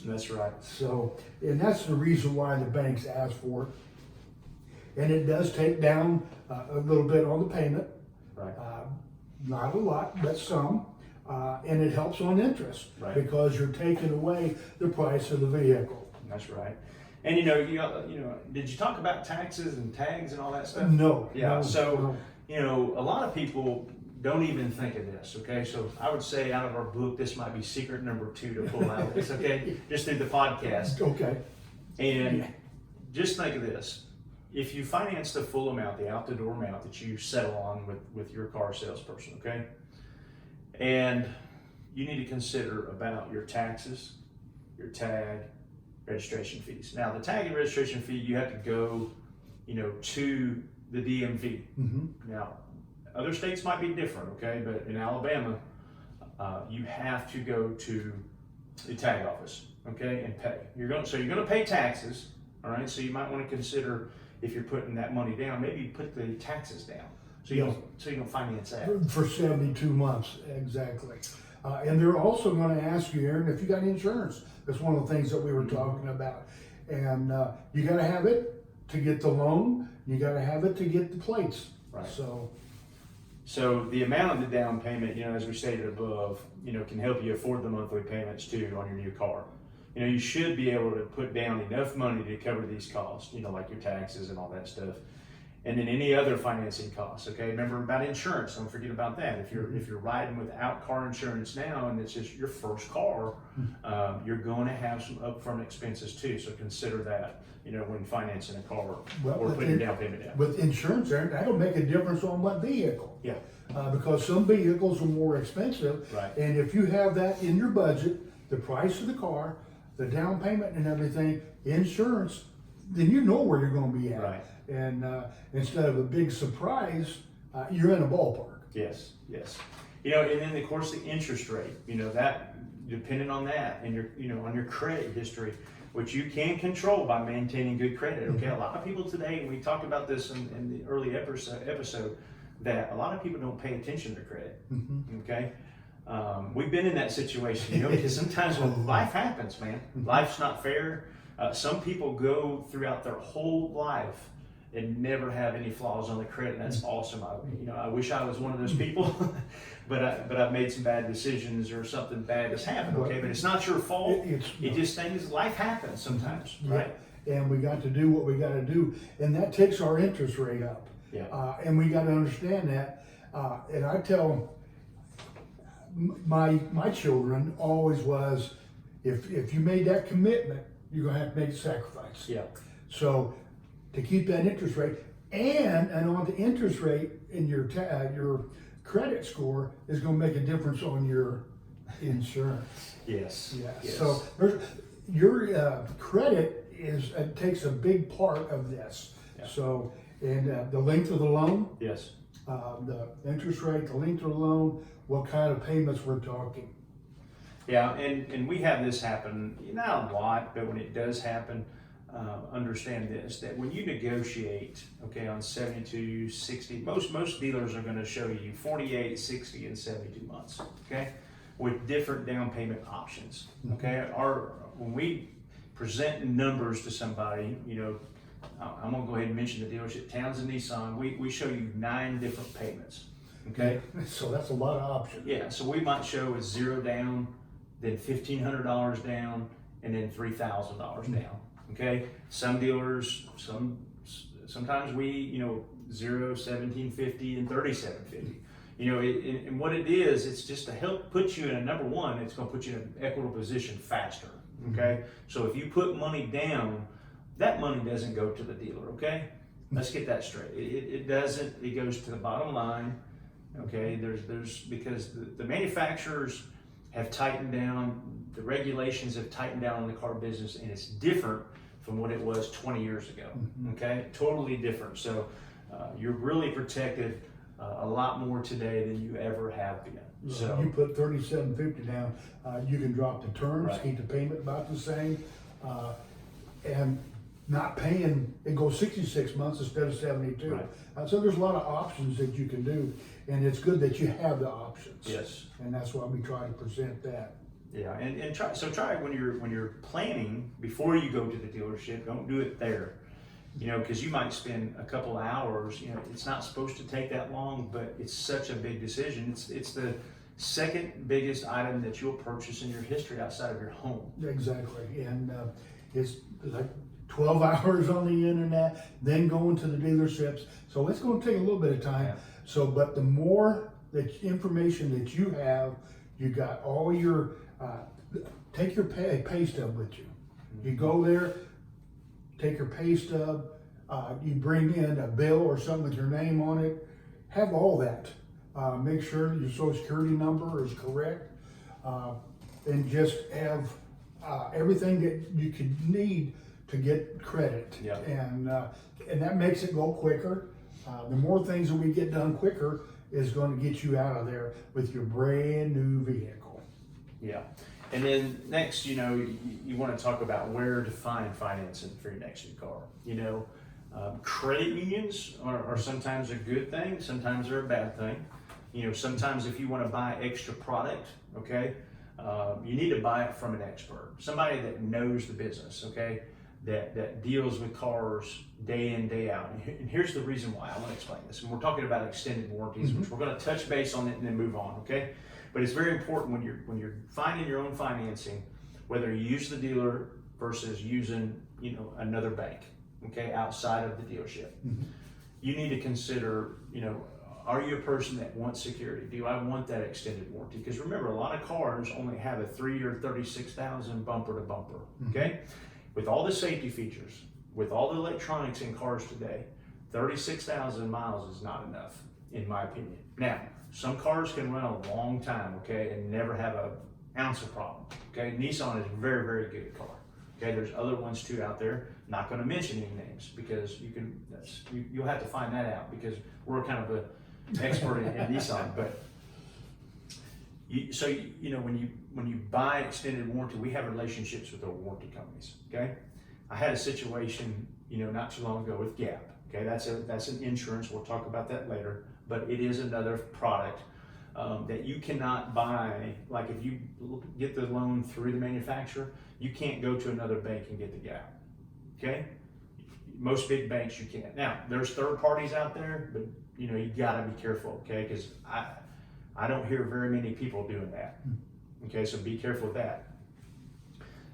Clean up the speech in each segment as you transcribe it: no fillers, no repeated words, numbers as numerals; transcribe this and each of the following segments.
That's right. So, and that's the reason why the banks ask for it. And it does take down a little bit on the payment. Right. Not a lot, but some. And it helps on interest Right. because you're taking away the price of the vehicle. That's right. And you know, did you talk about taxes and tags and all that stuff? No. Yeah. No, So, no. you know, a lot of people don't even think of this. Okay. So I would say out of our book, this might be secret number 2 to pull out of this. Okay. Just through the podcast. Okay. And just think of this. If you finance the full amount, the out-the-door amount that you settle on with your car salesperson, okay? And you need to consider about your taxes, your tag, registration fees. Now, the tag and registration fee, you have to go, you know, to the DMV. Mm-hmm. Now, other states might be different, okay? But in Alabama, you have to go to the tag office, okay, and pay. You're going to pay taxes, all right? So you might want to consider, if you're putting that money down, maybe you put the taxes down, so you don't finance that For 72 months, exactly. And they're also going to ask you, Aaron, if you got insurance. That's one of the things that we were talking about. And you got to have it to get the loan. You got to have it to get the plates. Right. So the amount of the down payment, you know, as we stated above, you know, can help you afford the monthly payments too on your new car. You know, you should be able to put down enough money to cover these costs, you know, like your taxes and all that stuff. And then any other financing costs, okay? Remember about insurance, don't forget about that. If you're riding without car insurance now and it's just your first car, you're going to have some upfront expenses too. So consider that, you know, when financing a car or putting your down payment down. with insurance, Aaron, that'll make a difference on what vehicle. Yeah. Because some vehicles are more expensive. Right. And if you have that in your budget, the price of the car, the down payment and everything, insurance, then you know where you're going to be at. Right. And instead of a big surprise, you're in a ballpark. Yes, yes. You know, and then of course the interest rate, you know, that depending on that and your, you know, on your credit history, which you can control by maintaining good credit. Okay, a lot of people today, and we talked about this in the early episode, that a lot of people don't pay attention to credit. Mm-hmm. Okay. We've been in that situation, you know, because sometimes when life happens, man, life's not fair. Some people go throughout their whole life and never have any flaws on the credit. And that's awesome. I wish I was one of those people, but I've made some bad decisions or something bad has happened. Okay, but it's not your fault. It just things, life happens sometimes, right? And we got to do what we got to do, and that takes our interest rate up. Yeah. And we got to understand that. And I tell my children always was, if you made that commitment, you're gonna have to make a sacrifice. Yeah. So to keep that interest rate and on the interest rate in your credit score is going to make a difference on your insurance. Yes. Yeah. Yes. So your credit takes a big part of this. Yeah. So and the length of the loan, Yes. the interest rate, the length of the loan, what kind of payments we're talking. Yeah, and we have this happen, not a lot, but when it does happen, understand this, that when you negotiate, okay, on 72, 60, most dealers are going to show you 48, 60, and 72 months, okay, with different down payment options, okay. When we present numbers to somebody, you know, I'm going to go ahead and mention the dealership, Townsend Nissan, we show you 9 different payments, okay. So that's a lot of options. Yeah, so we might show a 0 down, then $1,500 down, and then $3,000 down. Okay, some dealers, sometimes we, you know, 0, 1750, and 3750. You know, and what it is, it's just to help put you in a number one. It's going to put you in an equitable position faster. Okay, so if you put money down, that money doesn't go to the dealer. Okay, let's get that straight. It doesn't. It goes to the bottom line. Okay, there's because the manufacturers have tightened down, the regulations have tightened down on the car business, and it's different from what it was 20 years ago, okay? Totally different. So you're really protected a lot more today than you ever have been. So you put $37.50 down, you can drop the terms, Right. keep the payment about the same, and not paying, it goes 66 months instead of 72. Right. So there's a lot of options that you can do, and it's good that you have the options. Yes. And that's why we try to present that. Yeah, and try when you're planning before you go to the dealership. Don't do it there, because you might spend a couple hours. It's not supposed to take that long, but it's such a big decision. It's the second biggest item that you'll purchase in your history outside of your home. Exactly, and it's like 12 hours on the internet, then going to the dealerships. So it's going to take a little bit of time. Yeah. So, but the more that information that you have, you got all your, take your pay stub with you. You go there, take your pay stub, you bring in a bill or something with your name on it, have all that. Make sure your social security number is correct, and just have everything that you could need to get credit. Yeah. And that makes it go quicker. The more things that we get done quicker is going to get you out of there with your brand new vehicle. Yeah. And then next, you want to talk about where to find financing for your next new car. Credit unions are sometimes a good thing, sometimes they're a bad thing. Sometimes if you want to buy extra product, okay, you need to buy it from an expert, somebody that knows the business, okay, that deals with cars day in, day out. And here's the reason why I want to explain this. And we're talking about extended warranties, which we're going to touch base on it and then move on, okay? But it's very important when you're finding your own financing, whether you use the dealer versus using, another bank, okay, outside of the dealership. You need to consider, are you a person that wants security? Do I want that extended warranty? Because remember, a lot of cars only have a 3-year 36,000 bumper to bumper, okay? With all the safety features, with all the electronics in cars today, 36,000 miles is not enough, in my opinion. Now, some cars can run a long time, okay, and never have an ounce of problem, okay? Nissan is a very, very good car, okay? There's other ones too out there. Not going to mention any names because you'll have to find that out because we're kind of an expert in Nissan. But when you buy extended warranty, we have relationships with our warranty companies. Okay, I had a situation not too long ago with Gap. Okay, that's an insurance. We'll talk about that later. But it is another product that you cannot buy. Like if you get the loan through the manufacturer, you can't go to another bank and get the Gap. Okay, most big banks you can't. Now there's third parties out there, but you gotta be careful. Okay, because I don't hear very many people doing that. Okay, so be careful with that.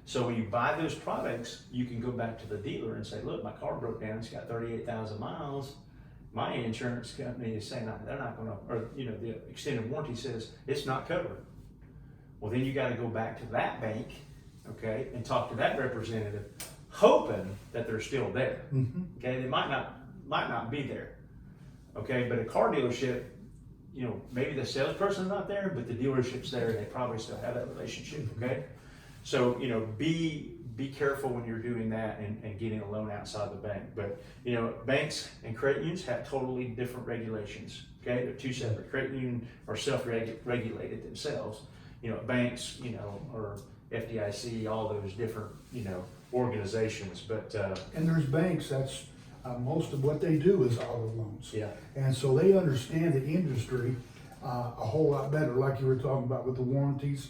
So when you buy those products, you can go back to the dealer and say, look, my car broke down, it's got 38,000 miles. My insurance company is saying they're not gonna, or the extended warranty says it's not covered. Well, then you gotta go back to that bank, okay, and talk to that representative, hoping that they're still there. Okay, they might not be there. Okay, but a car dealership, maybe the salesperson's not there, but the dealership's there and they probably still have that relationship, okay? So, be careful when you're doing that and getting a loan outside the bank. But, banks and credit unions have totally different regulations, okay? They're two separate. Credit unions are self-regulated themselves. Banks, or FDIC, all those different, organizations. But and there's banks that's most of what they do is auto loans. Yeah. And so they understand the industry a whole lot better, like you were talking about with the warranties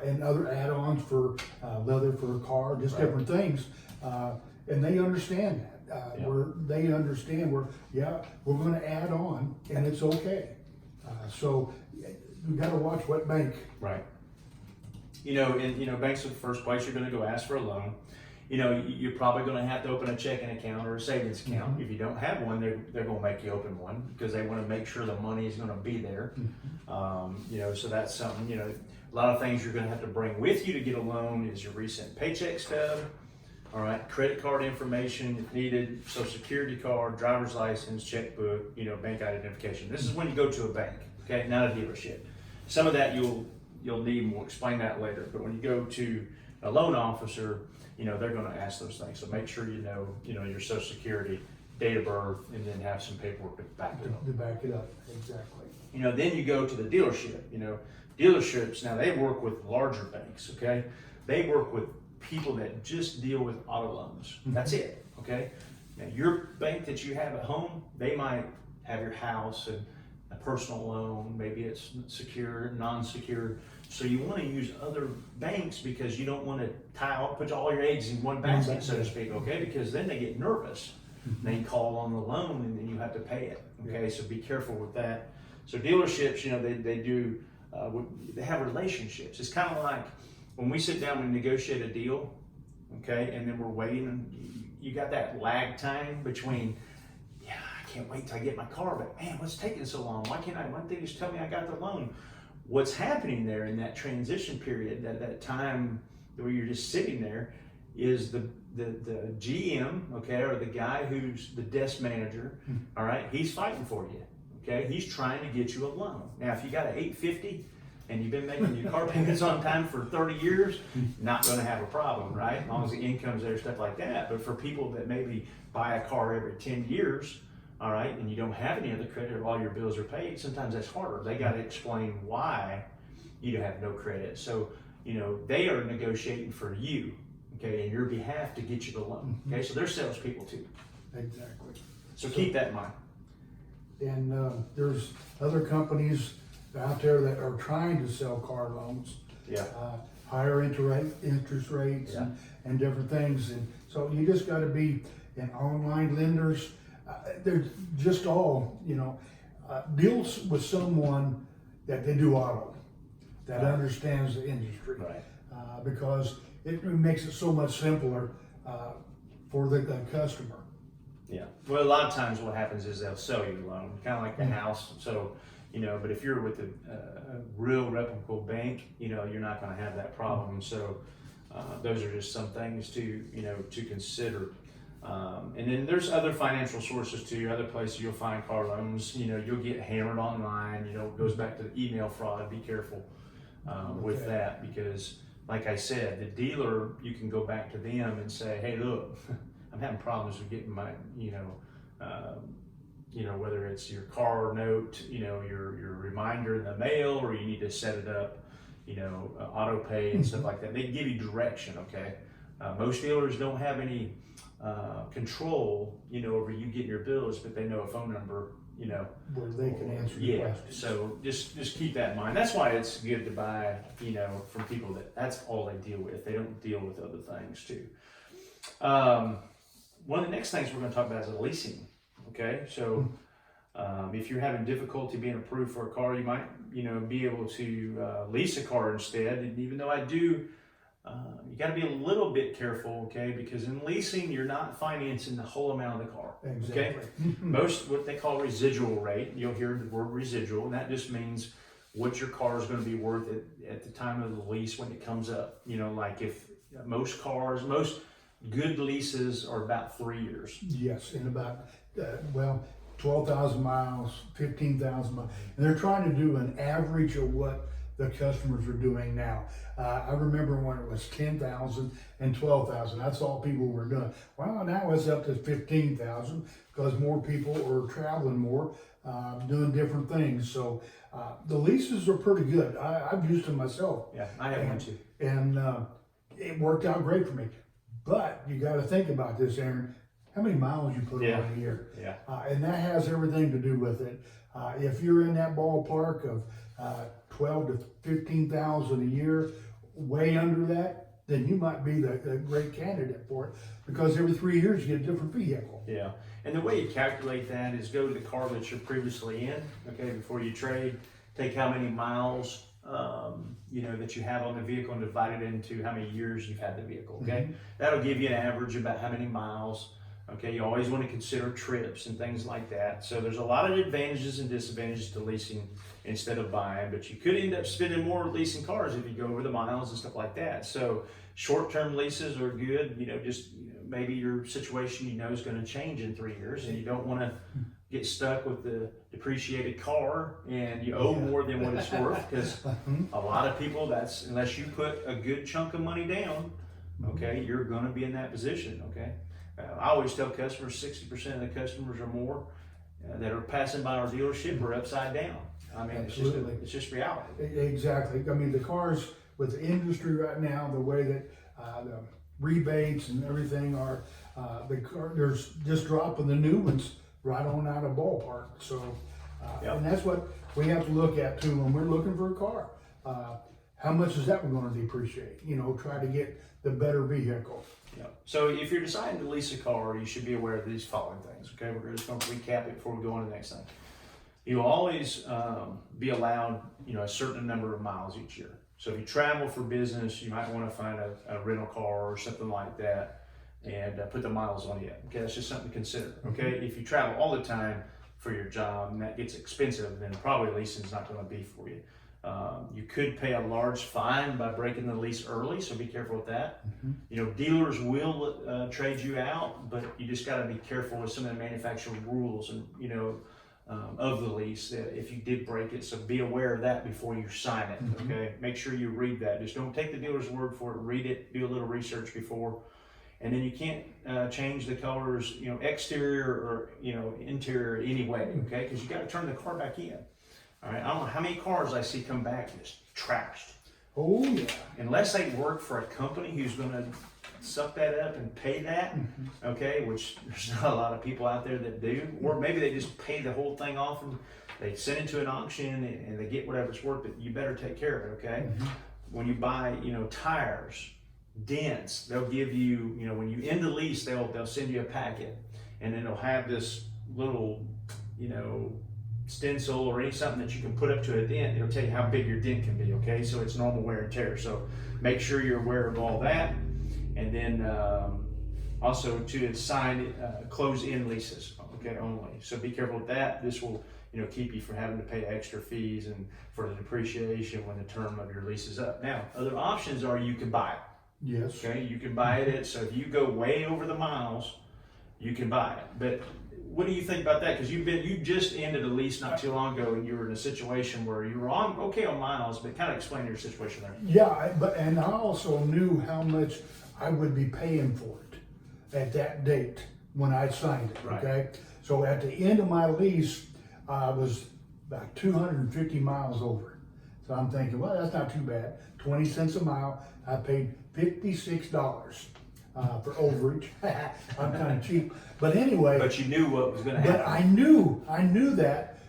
and other add-ons for leather for a car, just different things. And they understand that. They understand we're going to add on, and it's okay. So you got to watch what bank. Right. Banks are the first place you're going to go ask for a loan. You're probably going to have to open a checking account or a savings account. If you don't have one, they're going to make you open one because they want to make sure the money is going to be there. So that's something, a lot of things you're going to have to bring with you to get a loan is your recent paycheck stub, all right, credit card information if needed, social security card, driver's license, checkbook, bank identification. This is when you go to a bank, okay, not a dealership. Some of that you'll need, and we'll explain that later. But when you go to a loan officer, they're going to ask those things. So make sure your social security, date of birth, and then have some paperwork to back it up. To back it up, exactly. Then you go to the dealership. Dealerships, now they work with larger banks, okay? They work with people that just deal with auto loans. That's it, okay? Now your bank that you have at home, they might have your house and a personal loan, maybe it's secure, non-secure. So you want to use other banks because you don't want to put all your eggs in one basket, so to speak, okay? Because then they get nervous. They call on the loan and then you have to pay it, okay? So be careful with that. So dealerships, you know, they do, they have relationships. It's kind of like when we sit down and negotiate a deal, okay, and then we're waiting, and you got that lag time between, yeah, I can't wait till I get my car, but man, what's taking so long? Why don't they just tell me I got the loan? What's happening there in that transition period, that time where you're just sitting there, is the GM, okay, or the guy who's the desk manager, all right, he's fighting for you, okay? He's trying to get you a loan. Now, if you got an 850 and you've been making your car payments on time for 30 years, not gonna have a problem, right? As long as the income's there, stuff like that. But for people that maybe buy a car every 10 years, all right, and you don't have any other credit or all your bills are paid, sometimes that's harder. They got to explain why you have no credit. So, you know, they are negotiating for you, okay, on your behalf to get you the loan, okay? So they're salespeople too. Exactly. So keep that in mind. And there's other companies out there that are trying to sell car loans. Yeah. Higher interest rates Yeah. and different things. And so you just got to be in online lenders. They're just all, you know, deals with someone that they do auto, that Right. understands the industry. Right. Because it makes it so much simpler for the customer. Yeah. Well, a lot of times what happens is they'll sell you the loan, kind of like the house. So, you know, but if you're with a real reputable bank, you know, you're not going to have that problem. So those are just some things to, you know, to consider. And then there's other financial sources too, other places you'll find car loans. You know, you'll get hammered online. You know, it goes back to the email fraud. Be careful with that, because like I said, the dealer, you can go back to them and say, hey, look, I'm having problems with getting my, whether it's your car note, you know, your reminder in the mail, or you need to set it up, you know, auto pay and stuff like that. They give you direction, okay? Most dealers don't have any control, you know, over you getting your bills, but they know a phone number, you know, where they can answer your yeah. questions. So just keep that in mind. That's why it's good to buy, you know, from people that's all they deal with. They don't deal with other things too. One of the next things we're going to talk about is leasing. Okay, so if you're having difficulty being approved for a car, you might, you know, be able to lease a car instead. And even though I do, you got to be a little bit careful, okay? Because in leasing, you're not financing the whole amount of the car. Exactly. Okay, most what they call residual rate. You'll hear the word residual, and that just means what your car is going to be worth at the time of the lease when it comes up. You know, like if most good leases are about 3 years. Yes, in about 12,000 miles, 15,000 miles, and they're trying to do an average of what the customers are doing now. I remember when it was 10,000 and 12,000. That's all people were doing. Well, now it's up to 15,000 because more people are traveling more, doing different things. So the leases are pretty good. I've used them myself. Yeah, I have one too. And it worked out great for me. But you got to think about this, Aaron. How many miles you put on a year? Yeah. And that has everything to do with it. If you're in that ballpark of 12 to 15,000 a year, way under that, then you might be the great candidate for it, because every 3 years you get a different vehicle. Yeah, and the way you calculate that is go to the car that you're previously in, okay, before you trade, take how many miles, that you have on the vehicle and divide it into how many years you've had the vehicle, okay? Mm-hmm. That'll give you an average about how many miles, okay? You always want to consider trips and things like that. So there's a lot of advantages and disadvantages to leasing instead of buying, but you could end up spending more leasing cars if you go over the miles and stuff like that. So short-term leases are good, maybe your situation is going to change in 3 years, and you don't want to get stuck with the depreciated car and you owe more than what it's worth, because a lot of people, unless you put a good chunk of money down, okay, you're going to be in that position, okay? I always tell customers 60% of the customers or more that are passing by our dealership are upside down. I mean, it's just reality. Exactly. I mean, the cars with the industry right now, the way that the rebates and everything are, there's just dropping the new ones right on out of ballpark. So Yep. And that's what we have to look at too when we're looking for a car. How much is that going to depreciate? You know, try to get the better vehicle. Yeah. So if you're deciding to lease a car, you should be aware of these following things. Okay, we're just going to recap it before we go on to the next thing. You'll always be allowed, you know, a certain number of miles each year. So if you travel for business, you might want to find a rental car or something like that and put the miles on it. Okay, that's just something to consider. Okay, if you travel all the time for your job and that gets expensive, then probably leasing is not going to be for you. You could pay a large fine by breaking the lease early, so be careful with that. You know, dealers will trade you out, but you just got to be careful with some of the manufacturer rules and, you know, of the lease that if you did break it. So be aware of that before you sign it. Okay, make sure you read that. Just don't take the dealer's word for it. Read it. Do a little research before. And then you can't change the colors, you know, exterior or, you know, interior anyway. Okay, because you got to turn the car back in. All right, I don't know how many cars I see come back just trashed. Oh yeah. Unless they work for a company who's going to suck that up and pay that, okay, which there's not a lot of people out there that do, or maybe they just pay the whole thing off and they send it to an auction and they get whatever it's worth, but you better take care of it, okay? When you buy, you know, tires, dents, they'll give you, you know, when you end the lease, they'll send you a packet and then they'll have this little, you know, stencil or something that you can put up to a dent. It'll tell you how big your dent can be, okay? So it's normal wear and tear. So make sure you're aware of all that. And then also to sign close-in leases, okay, only. So be careful with that. This will, you know, keep you from having to pay extra fees and for the depreciation when the term of your lease is up. Now, other options are you can buy it. Yes. Okay, you can buy it. So if you go way over the miles, you can buy it. But what do you think about that? Because you just ended a lease not too long ago, and you were in a situation where you were on miles, but kind of explain your situation there. Yeah, and I also knew how much I would be paying for it at that date when I signed it. Right. Okay, so at the end of my lease, I was about 250 miles over. So I'm thinking, well, that's not too bad. 20 cents a mile. I paid $56 for overage. I'm kind of cheap, but anyway. But you knew what was going to happen. But I knew that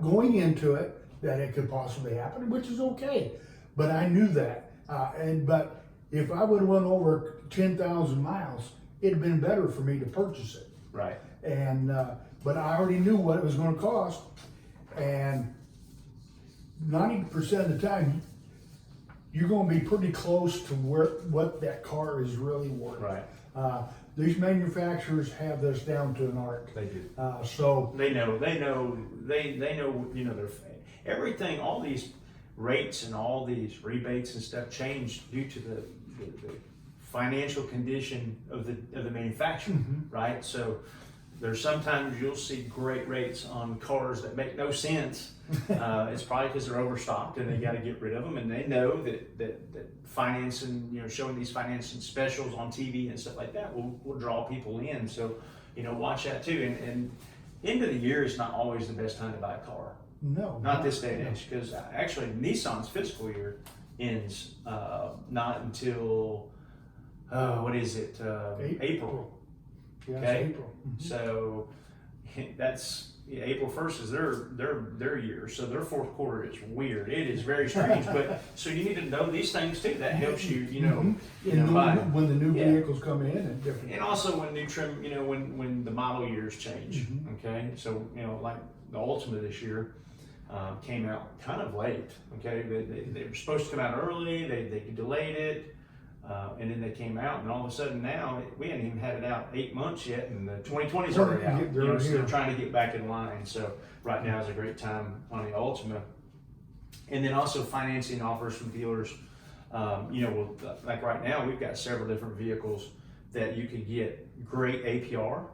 going into it that it could possibly happen, which is okay. But I knew that, but if I would have went over 10,000 miles, it'd been better for me to purchase it. Right. And but I already knew what it was going to cost, and 90% of the time, you're going to be pretty close to what that car is really worth. Right. These manufacturers have this down to an art. They do. So they know, you know, everything, all these rates and all these rebates and stuff change due to the financial condition of the manufacturer, right? So there's sometimes you'll see great rates on cars that make no sense. It's probably because they're overstocked and they got to get rid of them, and they know that financing, you know, showing these financing specials on TV and stuff like that will draw people in. So, you know, watch that too. And end of the year is not always the best time to buy a car. no, Not this day and age, because actually Nissan's fiscal year ends not until what is it? April. Yeah, Okay. it's April. So that's April 1st is their year. So their fourth quarter is weird. It is very strange. But so you need to know these things too. That helps you, you know, When the new vehicles come in and different. and also when new trim, you know, when the model years change. Okay, so you know, like the Ultima this year came out kind of late. Okay, they were supposed to come out early. They delayed it. And then they came out, and all of a sudden now we hadn't even had it out 8 months yet, and the 2020's already out. You know, so they're trying to get back in line. So right now is a great time on the Ultima. And then also financing offers from dealers. You know, like right now we've got several different vehicles that you could get great APR.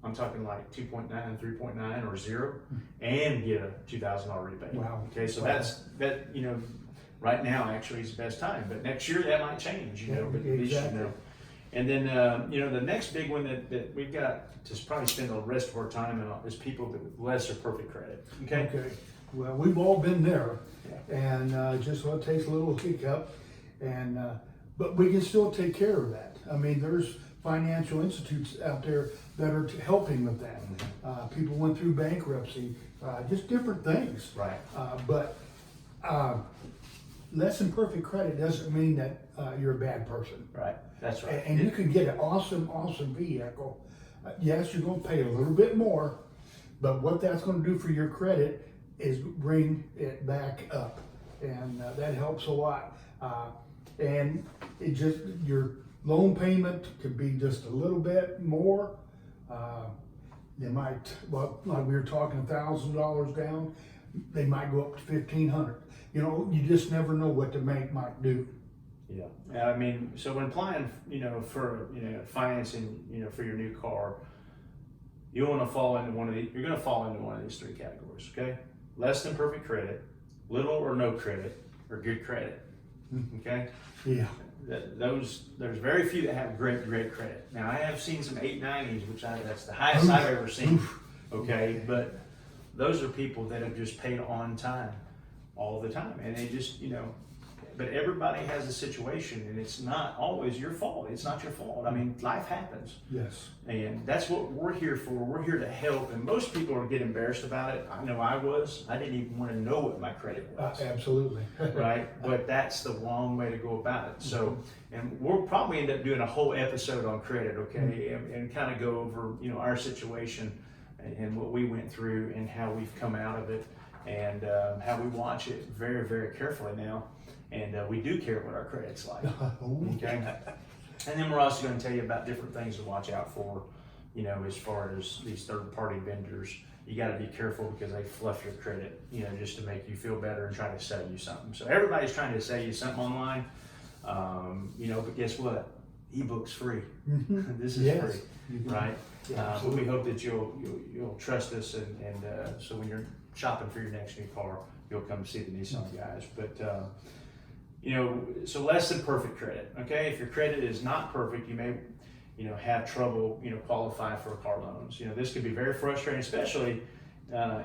I'm talking like 2.9, 3.9, or 0, and get a $2,000 rebate. Wow. Okay, so that you know. Right now, actually, is the best time, but next year that might change, you know. But at least you know. And then, you know, the next big one that we've got to probably spend the rest of our time on is people with less or perfect credit. Okay. Okay. Well, we've all been there, Yeah. and just what takes a little hiccup, and but we can still take care of that. I mean, there's financial institutes out there that are helping with that. People went through bankruptcy, just different things. Right. But less than perfect credit doesn't mean that you're a bad person. Right. That's right. And you can get an awesome vehicle. Yes, you're going to pay a little bit more, but what that's going to do for your credit is bring it back up, and that helps a lot. And it just, your loan payment could be just a little bit more. They might, well, like we were talking, $1,000 down. They might go up to $1,500. You know, you just never know what the bank might do. Yeah, I mean, so when applying, for, financing, for your new car, you want to fall into you're going to fall into one of these three categories, okay? Less than perfect credit, little or no credit, or good credit, okay? Yeah. There's very few that have great credit. Now, I have seen some 890s, which that's the highest I've ever seen, okay? But those are people that have just paid on time all the time, and they just, but everybody has a situation, and it's not always your fault. It's not your fault. I mean, life happens. Yes. And that's what we're here for. We're here to help. And most people get embarrassed about it. I know I was. I didn't even want to know what my credit was. Absolutely. Right? But that's the wrong way to go about it. So, and we'll probably end up doing a whole episode on credit, okay? And kind of go over, our situation and what we went through and how we've come out of it, and how we watch it very, very carefully now. And we do care what our credit's like, okay? And then we're also going to tell you about different things to watch out for, as far as these third-party vendors. You got to be careful because they fluff your credit, just to make you feel better and try to sell you something. So everybody's trying to sell you something online, but guess what? Ebook's free. This is free, right? Yeah, but we hope that you'll trust us, and so when you're shopping for your next new car, you'll come see the Nissan Guys. But so less than perfect credit, okay? If your credit is not perfect, you may, have trouble, qualify for car loans. This could be very frustrating, especially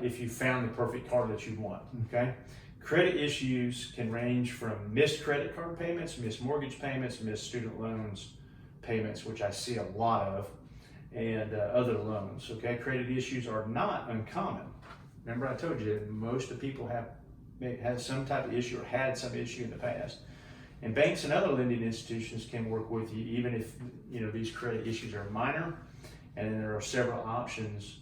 if you found the perfect car that you want, okay? Credit issues can range from missed credit card payments, missed mortgage payments, missed student loans payments, which I see a lot of, and other loans, okay? Credit issues are not uncommon. Remember I told you that most of the people have had some type of issue or had some issue in the past. And banks and other lending institutions can work with you even if these credit issues are minor, and then there are several options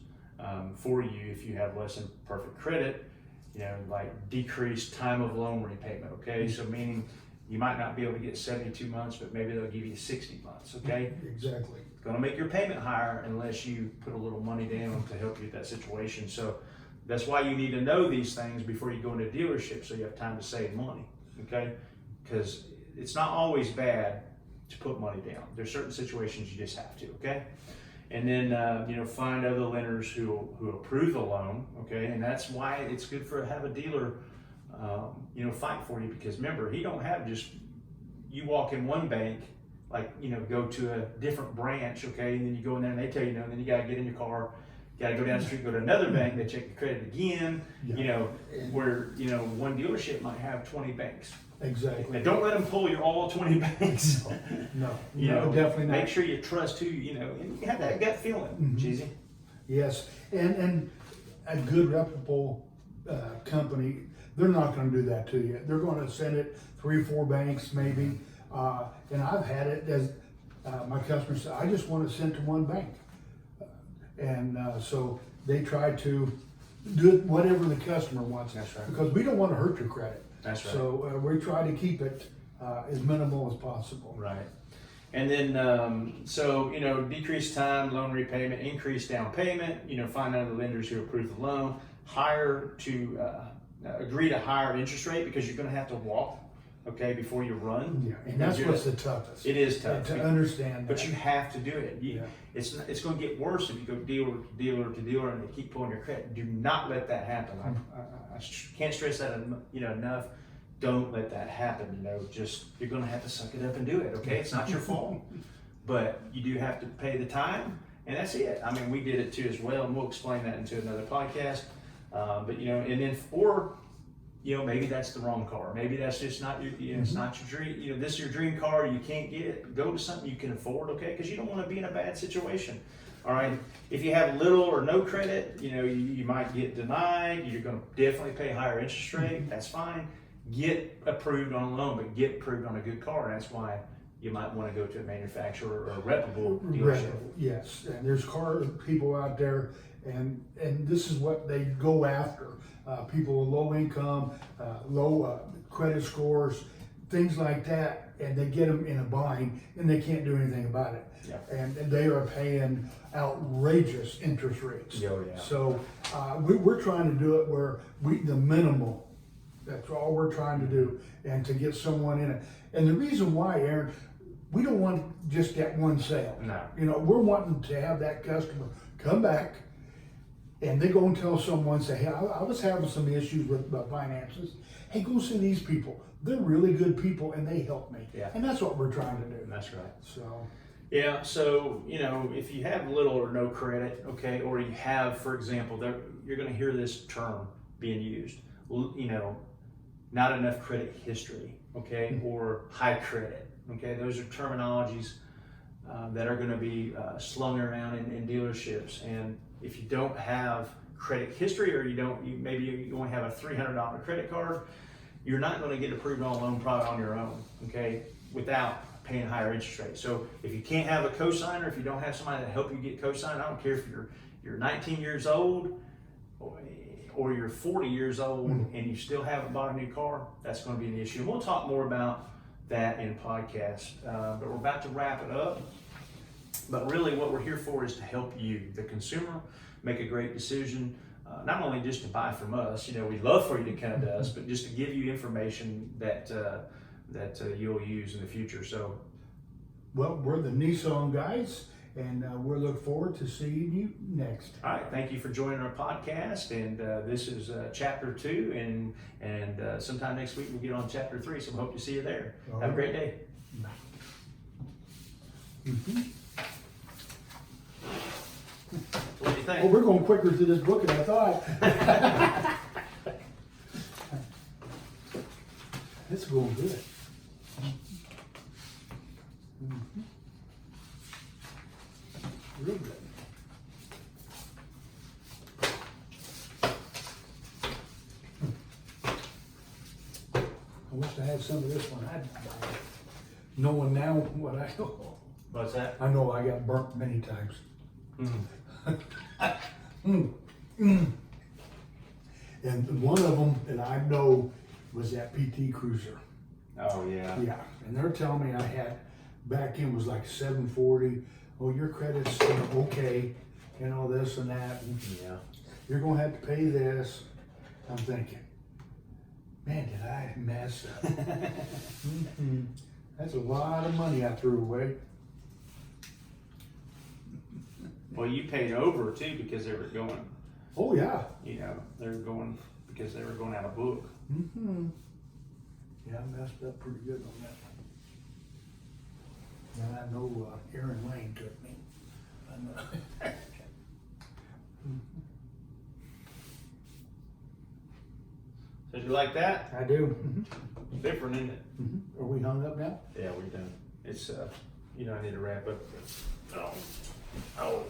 for you if you have less than perfect credit, like decreased time of loan repayment, okay? So meaning you might not be able to get 72 months, but maybe they'll give you 60 months, okay? Exactly. It's gonna make your payment higher unless you put a little money down to help you with that situation. So that's why you need to know these things before you go into a dealership, so you have time to save money, okay? Because it's not always bad to put money down. There's certain situations you just have to, okay? And then, find other lenders who approve the loan, okay? And that's why it's good to have a dealer, fight for you, because remember, he don't have just, you walk in one bank, like, go to a different branch, okay? And then you go in there and they tell you no, and then you gotta get in your car, got to go down the street, go to another bank, they check your credit again, where, one dealership might have 20 banks. Exactly. And don't let them pull your all 20 banks. No, definitely not. Make sure you trust and you have that gut feeling, Cheesy. Yes, and a good reputable company, they're not going to do that to you. They're going to send it 3 or 4 banks maybe, and I've had it as my customers say, I just want to send to one bank. And so they try to do whatever the customer wants. That's right. Because we don't want to hurt your credit. That's right. So we try to keep it as minimal as possible. Right. And then, decreased time, loan repayment, increased down payment, find other lenders who approve the loan, agree to higher interest rate, because you're going to have to walk, okay, before you run. Yeah, and that's what's the toughest. It is tough. To understand that. But you have to do it. It's going to get worse if you go dealer to dealer to dealer and they keep pulling your credit. Do not let that happen. I can't stress that enough. Don't let that happen. You're going to have to suck it up and do it. Okay, it's not your fault, but you do have to pay the time, and that's it. I mean, we did it too as well, and we'll explain that into another podcast. And then maybe that's the wrong car. Maybe that's just not your, it's not your dream. This is your dream car. You can't get it. Go to something you can afford, okay? Because you don't want to be in a bad situation. All right. If you have little or no credit, you might get denied. You're going to definitely pay a higher interest rate. That's fine. Get approved on a loan, but get approved on a good car. That's why you might want to go to a manufacturer or a reputable dealership. Yes, and there's car people out there, and this is what they go after. People with low income, low credit scores, things like that, and they get them in a bind, and they can't do anything about it. Yeah. And they are paying outrageous interest rates. Oh, yeah. So we're trying to do it where the minimal. That's all we're trying to do, and to get someone in it. And the reason why, Aaron, we don't want just that one sale. No. We're wanting to have that customer come back, and they go and tell someone, say, hey, I was having some issues with my finances. Hey, go see these people. They're really good people, and they help me. Yeah. And that's what we're trying to do. That's right. So. Yeah, so, if you have little or no credit, okay, or you have, for example, you're going to hear this term being used, not enough credit history, okay, or high credit, okay. Those are terminologies that are going to be slung around in dealerships. And if you don't have credit history, or maybe you only have a $300 credit card, you're not going to get approved on a loan probably on your own, okay, without paying higher interest rates. So if you can't have a cosigner, if you don't have somebody to help you get cosigned, I don't care if you're 19 years old or you're 40 years old and you still haven't bought a new car, that's going to be an issue. And we'll talk more about that in podcast, but we're about to wrap it up. But really what we're here for is to help you, the consumer, make a great decision, not only just to buy from us, we'd love for you to come to us, but just to give you information that you'll use in the future. So, well, we're the Nissan Guys, and we'll look forward to seeing you next. All right, thank you for joining our podcast, and this is chapter 2, and sometime next week we'll get on chapter 3. So we hope to see you there. All Have a right. great day. What do you think? Well, we're going quicker through this book than I thought. It's going good. Real good. I wish I had some of this one. I'd buy it. Knowing now what I know. What's that? I know I got burnt many times. And one of them that I know was that PT Cruiser. Oh, yeah. Yeah, and they're telling me I had, back in was like 740. Oh, your credit's okay, this and that. And Yeah. you're gonna have to pay this. I'm thinking, man, did I mess up? That's a lot of money I threw away. Well, you paid over too because they were going, Oh yeah. they were going because they were going out of book. Yeah, I messed up pretty good on that one. And I know Aaron Lane took me. I know. So you like that? I do. It's different, isn't it? Are we hung up now? Yeah, we're done. It's I need to wrap up. Oh.